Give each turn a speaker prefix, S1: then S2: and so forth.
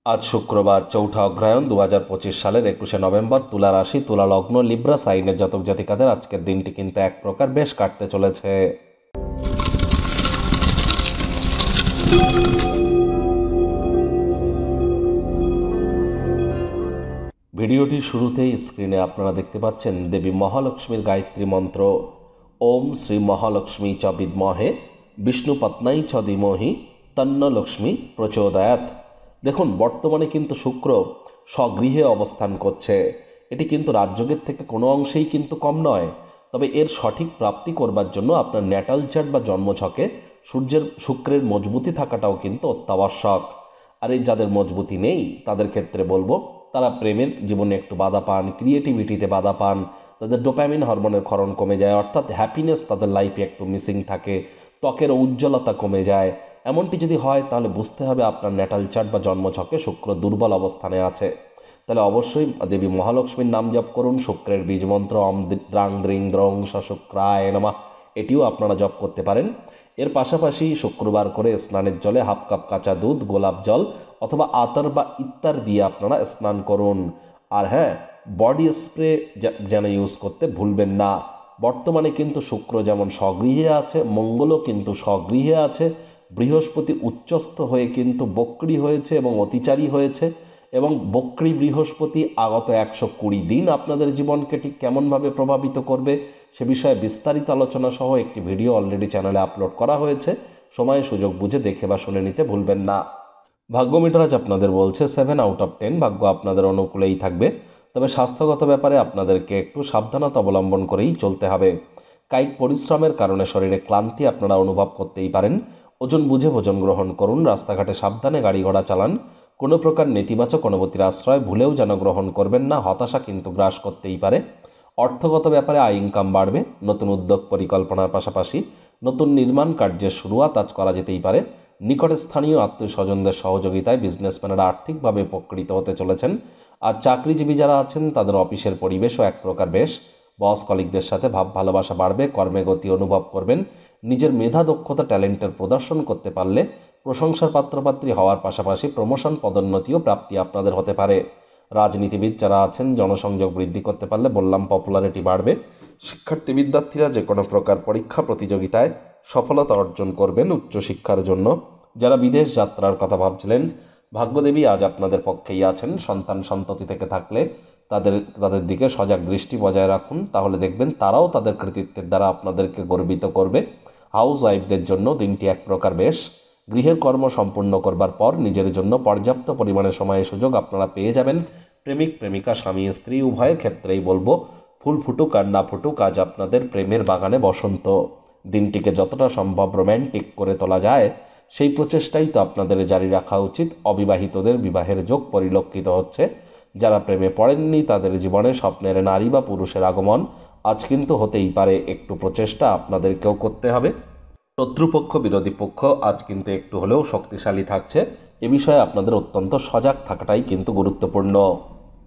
S1: আজ শুক্রবার ৪ঠা অগ্রহায়ণ ২০২৫ সালের ২১শে নভেম্বর, তুলা রাশি, তুলা লগ্ন, লিব্রা সাইনের জাতক জাতিকাদের আজকের দিনটি কিন্তু এক প্রকার বেশ কাটতে চলেছে। ভিডিওটির শুরুতেই স্ক্রিনে আপনারা দেখতে পাচ্ছেন দেবী মহালক্ষ্মীর গায়ত্রী মন্ত্র, ওম শ্রী মহালক্ষ্মী চ বিদ্মহে বিষ্ণুপত্নাই চ ধীমহি তন্ন লক্ষ্মী প্রচোদয়াৎ। দেখুন, বর্তমানে কিন্তু শুক্র স্বগৃহে অবস্থান করছে। এটি কিন্তু রাজযোগের থেকে কোনো অংশেই কিন্তু কম নয়। তবে এর সঠিক প্রাপ্তি করবার জন্য আপনার ন্যাটাল চার্ট বা জন্মছকে শুক্রের মজবুতি থাকাটাও কিন্তু অত্যাবশ্যক। আর এই যাদের মজবুতি নেই তাদের ক্ষেত্রে বলবো, তারা প্রেমের জীবনে একটু বাধা পান, ক্রিয়েটিভিটিতে বাধা পান, তাদের ডোপামিন হরমোনের ক্ষরণ কমে যায়, অর্থাৎ হ্যাপিনেস তাদের লাইফে একটু মিসিং থাকে, ত্বকের উজ্জ্বলতা কমে যায়। এমনটি যদি হয় তাহলে বুঝতে হবে আপনার ন্যাটাল চার্ট বা জন্মছকে শুক্র দুর্বল অবস্থানে আছে। তাহলে অবশ্যই দেবী মহালক্ষ্মীর নাম জপ করুন। শুক্রের বীজ মন্ত্র অম দ্রাং দ্রিং দ্রং স শুক্রায় নমঃ, এটিও আপনারা জপ করতে পারেন। এর পাশাপাশি শুক্রবার করে স্নানের জলে হাফ কাপ কাঁচা দুধ, গোলাপ জল অথবা আতর বা ইত্যার দিয়ে আপনারা স্নান করুন। আর হ্যাঁ, বডি স্প্রে যেন ইউজ করতে ভুলবেন না। বর্তমানে কিন্তু শুক্র যেমন স্বগৃহে আছে, মঙ্গলও কিন্তু স্বগৃহে আছে। বৃহস্পতি উচ্চস্থ হয়ে কিন্তু বক্রী হয়েছে এবং অতিচারী হয়েছে, এবং বক্রী বৃহস্পতি আগত ১২০ দিন আপনাদের জীবনকে ঠিক কেমনভাবে প্রভাবিত করবে সে বিষয়ে বিস্তারিত আলোচনা সহ একটি ভিডিও অলরেডি চ্যানেলে আপলোড করা হয়েছে। সময় সুযোগ বুঝে দেখে বা শুনে নিতে ভুলবেন না। ভাগ্য মিটার আজ আপনাদের বলছে 7/10, ভাগ্য আপনাদের অনুকূলেই থাকবে। তবে স্বাস্থ্যগত ব্যাপারে আপনাদেরকে একটু সাবধানতা অবলম্বন করেই চলতে হবে। কায়িক পরিশ্রমের কারণে শরীরে ক্লান্তি আপনারা অনুভব করতেই পারেন। ওজন বুঝে ভোজন গ্রহণ করুন। রাস্তাঘাটে সাবধানে গাড়ি ঘোড়া চালান। কোনো প্রকার নেতিবাচক অনুভূতির আশ্রয় ভুলেও যেন গ্রহণ করবেন না, হতাশা কিন্তু গ্রাস করতেই পারে। অর্থগত ব্যাপারে আয় ইনকাম বাড়বে। নতুন উদ্যোগ পরিকল্পনার পাশাপাশি নতুন নির্মাণ কার্যের শুরুয়াত আজ করা যেতেই পারে। নিকটে স্থানীয় আত্মীয় স্বজনদের সহযোগিতায় বিজনেসম্যানেরা আর্থিকভাবে উপকৃত হতে চলেছেন। আর চাকরিজীবী যারা আছেন তাদের অফিসের পরিবেশও এক প্রকার বেশ। বস কলিগদের সাথে ভাব ভালোবাসা বাড়বে। কর্মে গতি অনুভব করবেন। নিজের মেধা, দক্ষতা, ট্যালেন্টের প্রদর্শন করতে পারলে প্রশংসার পাত্রপাত্রী হওয়ার পাশাপাশি প্রমোশন, পদোন্নতিও প্রাপ্তি আপনাদের হতে পারে। রাজনীতিবিদ যারা আছেন জনসংযোগ বৃদ্ধি করতে পারলে বললাম পপুলারিটি বাড়বে। শিক্ষার্থী বিদ্যার্থীরা যে কোনো প্রকার পরীক্ষা প্রতিযোগিতায় সফলতা অর্জন করবেন উচ্চশিক্ষার জন্য। যারা বিদেশ যাত্রার কথা ভাবছিলেন, ভাগ্যদেবী আজ আপনাদের পক্ষেই আছেন। সন্তান সন্ততি থেকে থাকলে তাদের দিকে সজাগ দৃষ্টি বজায় রাখুন, তাহলে দেখবেন তারাও তাদের কৃতিত্বের দ্বারা আপনাদেরকে গর্বিত করবে। হাউস ওয়াইফদের জন্য দিনটি এক প্রকার বেশ। গৃহের কর্ম সম্পূর্ণ করবার পর নিজের জন্য পর্যাপ্ত পরিমাণে সময় সুযোগ আপনারা পেয়ে যাবেন। প্রেমিক প্রেমিকা, স্বামী স্ত্রী উভয়ের ক্ষেত্রেই বলবো, ফুল ফুটুক আর না ফুটুক, আজ আপনাদের প্রেমের বাগানে বসন্ত। দিনটিকে যতটা সম্ভব রোম্যান্টিক করে তোলা যায় সেই প্রচেষ্টাই তো আপনাদের জারি রাখা উচিত। অবিবাহিতদের বিবাহের যোগ পরিলক্ষিত হচ্ছে। যারা প্রেমে পড়েননি তাদের জীবনে স্বপ্নের নারী বা পুরুষের আগমন আজ কিন্তু হতেই পারে। একটু প্রচেষ্টা আপনাদেরকেও করতে হবে। শত্রুপক্ষ, বিরোধী পক্ষ আজ কিন্তু একটু হলেও শক্তিশালী থাকছে। এ বিষয়ে আপনাদের অত্যন্ত সজাগ থাকাটাই কিন্তু গুরুত্বপূর্ণ।